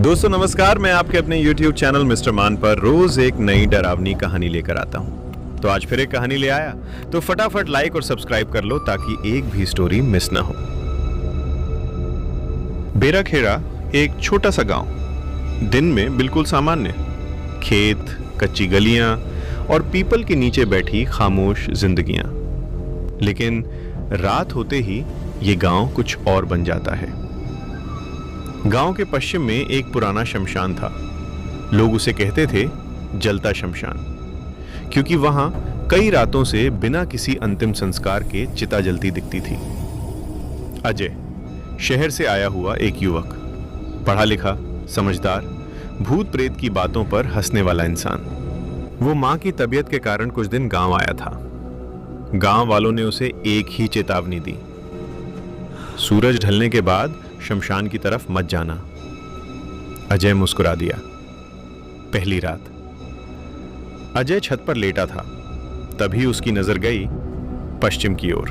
दोस्तों नमस्कार, मैं आपके अपने YouTube चैनल मिस्टर मान पर रोज एक नई डरावनी कहानी लेकर आता हूं। तो आज फिर एक कहानी ले आया, तो फटाफट लाइक और सब्सक्राइब कर लो ताकि एक भी स्टोरी मिस ना हो। बेराखेड़ा एक छोटा सा गांव, दिन में बिल्कुल सामान्य, खेत, कच्ची गलियां और पीपल के नीचे बैठी खामोश जिंदगियां। लेकिन रात होते ही ये गांव कुछ और बन जाता है। गांव के पश्चिम में एक पुराना शमशान था। लोग उसे कहते थे जलता शमशान, क्योंकि वहां कई रातों से बिना किसी अंतिम संस्कार के चिता जलती दिखती थी। अजय शहर से आया हुआ एक युवक, पढ़ा लिखा, समझदार, भूत प्रेत की बातों पर हंसने वाला इंसान। वो मां की तबीयत के कारण कुछ दिन गांव आया था। गांव वालों ने उसे एक ही चेतावनी दी, सूरज ढलने के बाद शमशान की तरफ मत जाना। अजय मुस्कुरा दिया। पहली रात अजय छत पर लेटा था, तभी उसकी नजर गई पश्चिम की ओर।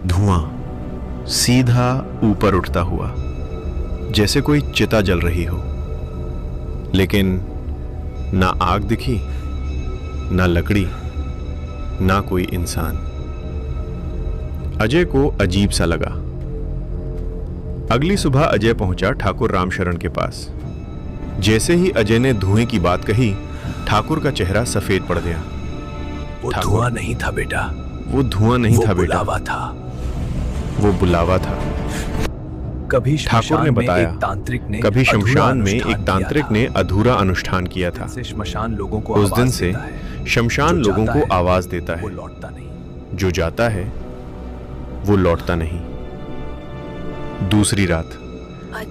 धुआं सीधा ऊपर उठता हुआ, जैसे कोई चिता जल रही हो, लेकिन ना आग दिखी, ना लकड़ी, ना कोई इंसान। अजय को अजीब सा लगा। अगली सुबह अजय पहुंचा ठाकुर रामशरण के पास। जैसे ही अजय ने धुएं की बात कही, ठाकुर का चेहरा सफेद पड़ गया। वो धुआं नहीं था बेटा, वो धुआं नहीं था बेटा, बुलावा था। वो बुलावा था। कभी ठाकुर ने बताया, कभी शमशान में एक तांत्रिक ने अधूरा अनुष्ठान किया था। शमशान लोगों को उस दिन से शमशान लोगों को आवाज देता वो है। लौटता नहीं। जो जाता है वो लौटता नहीं। दूसरी रात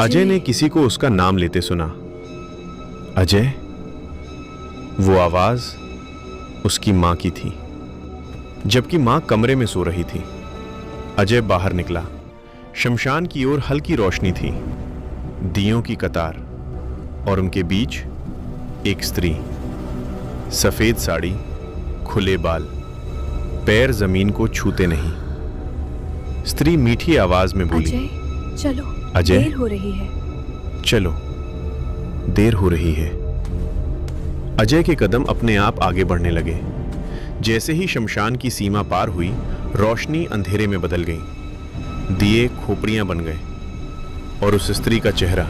अजय ने किसी को उसका नाम लेते सुना। अजय, वो आवाज उसकी मां की थी, जबकि मां कमरे में सो रही थी। अजय बाहर निकला। शमशान की ओर हल्की रोशनी थी, दियों की कतार, और उनके बीच एक स्त्री, सफेद साड़ी, खुले बाल, पैर जमीन को छूते नहीं। स्त्री मीठी आवाज में बोली, अजय, चलो, अजय, देर हो रही है। चलो, देर हो रही है। अजय के कदम अपने आप आगे बढ़ने लगे। जैसे ही शमशान की सीमा पार हुई, रोशनी अंधेरे में बदल गई। दिए खोपड़ियां बन गए, और उस स्त्री का चेहरा,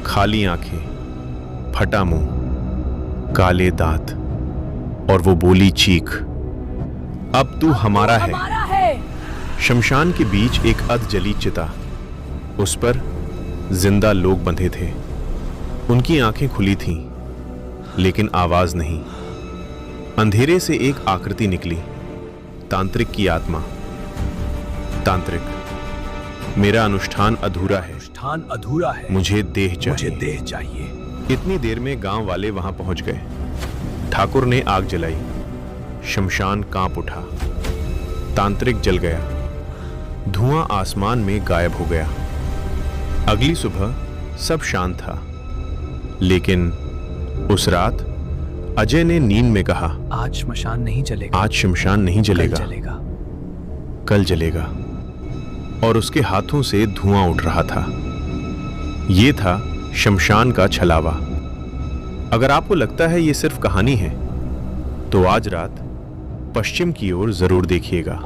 खाली आंखें, फटा मुंह, काले दांत, और वो बोली चीख, अब तू हमारा है। शमशान के बीच एक अध जली चिता, उस पर जिंदा लोग बंधे थे। उनकी आंखें खुली थीं, लेकिन आवाज नहीं। अंधेरे से एक आकृति निकली, तांत्रिक की आत्मा। तांत्रिक, मेरा अनुष्ठान अधूरा है। अनुष्ठान अधूरा है। मुझे देह चाहिए। मुझे देह चाहिए। इतनी देर में गांव वाले वहां पहुंच गए। ठाकुर ने आग जलाई। शमशान कांप उठा। तांत्रिक जल गया। धुआं आसमान में गायब हो गया। अगली सुबह सब शांत था, लेकिन उस रात अजय ने नींद में कहा, आज शमशान नहीं जलेगा। आज शमशान नहीं जलेगा, कल जलेगा। कल जलेगा। और उसके हाथों से धुआं उठ रहा था। यह था शमशान का छलावा। अगर आपको लगता है यह सिर्फ कहानी है, तो आज रात पश्चिम की ओर जरूर देखिएगा।